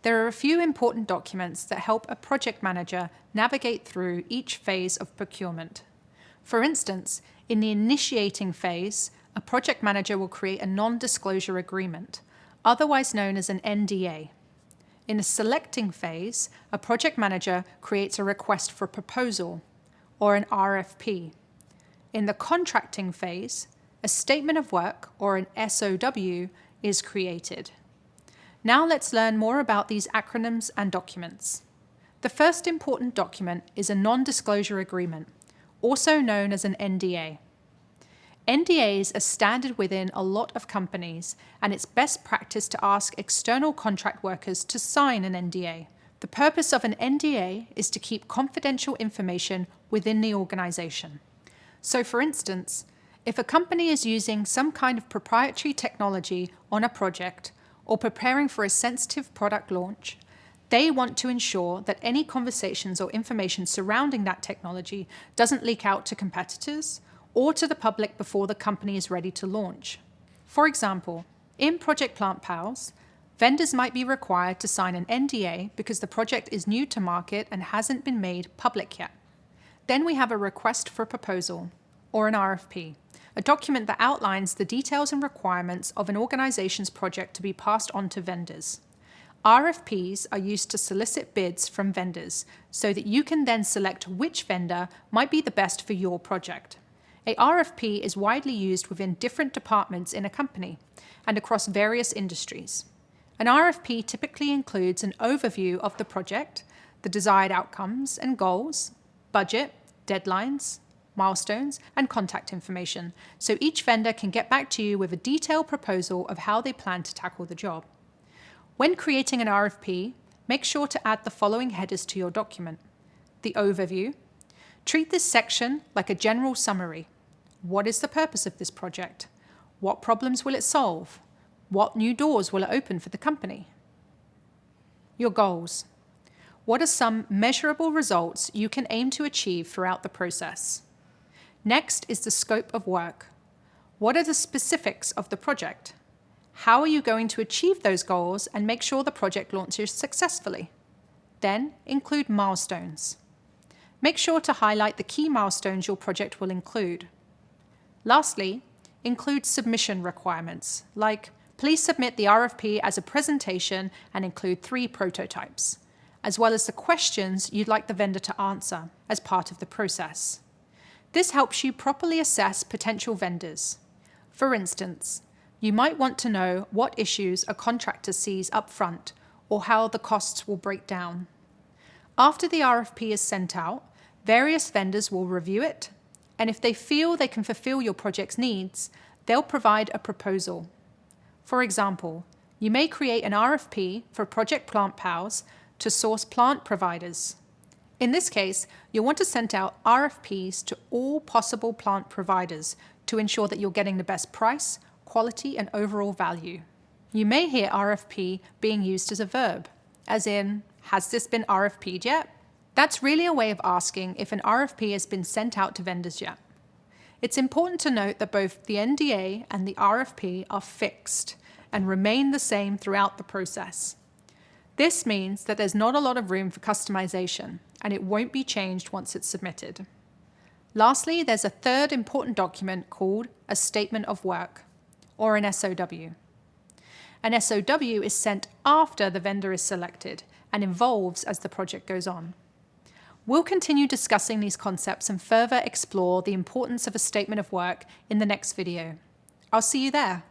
There are a few important documents that help a project manager navigate through each phase of procurement. For instance, in the initiating phase, a project manager will create a non-disclosure agreement, otherwise known as an NDA. In the selecting phase, a project manager creates a request for proposal, or an RFP. In the contracting phase, a statement of work, or an SOW, is created. Now let's learn more about these acronyms and documents. The first important document is a non-disclosure agreement, also known as an NDA. NDAs are standard within a lot of companies, and it's best practice to ask external contract workers to sign an NDA. The purpose of an NDA is to keep confidential information within the organization. So for instance, if a company is using some kind of proprietary technology on a project or preparing for a sensitive product launch, they want to ensure that any conversations or information surrounding that technology doesn't leak out to competitors or to the public before the company is ready to launch. For example, in Project Plant Pals, vendors might be required to sign an NDA because the project is new to market and hasn't been made public yet. Then we have a request for proposal, or an RFP, a document that outlines the details and requirements of an organization's project to be passed on to vendors. RFPs are used to solicit bids from vendors so that you can then select which vendor might be the best for your project. A RFP is widely used within different departments in a company and across various industries. An RFP typically includes an overview of the project, the desired outcomes and goals, budget, deadlines, milestones, and contact information, so each vendor can get back to you with a detailed proposal of how they plan to tackle the job. When creating an RFP, make sure to add the following headers to your document. The overview. Treat this section like a general summary. What is the purpose of this project? What problems will it solve? What new doors will it open for the company? Your goals. What are some measurable results you can aim to achieve throughout the process? Next is the scope of work. What are the specifics of the project? How are you going to achieve those goals and make sure the project launches successfully? Then include milestones. Make sure to highlight the key milestones your project will include. Lastly, include submission requirements, like please submit the RFP as a presentation and include 3 prototypes, as well as the questions you'd like the vendor to answer as part of the process. This helps you properly assess potential vendors. For instance, you might want to know what issues a contractor sees up front or how the costs will break down. After the RFP is sent out, various vendors will review it, and if they feel they can fulfill your project's needs, they'll provide a proposal. For example, you may create an RFP for Project Plant Pals to source plant providers. In this case, you'll want to send out RFPs to all possible plant providers to ensure that you're getting the best price, quality, and overall value. You may hear RFP being used as a verb, as in, has this been RFP'd yet? That's really a way of asking if an RFP has been sent out to vendors yet. It's important to note that both the NDA and the RFP are fixed and remain the same throughout the process. This means that there's not a lot of room for customization, and it won't be changed once it's submitted. Lastly, there's a third important document called a statement of work, or an SOW. An SOW is sent after the vendor is selected and evolves as the project goes on. We'll continue discussing these concepts and further explore the importance of a statement of work in the next video. I'll see you there.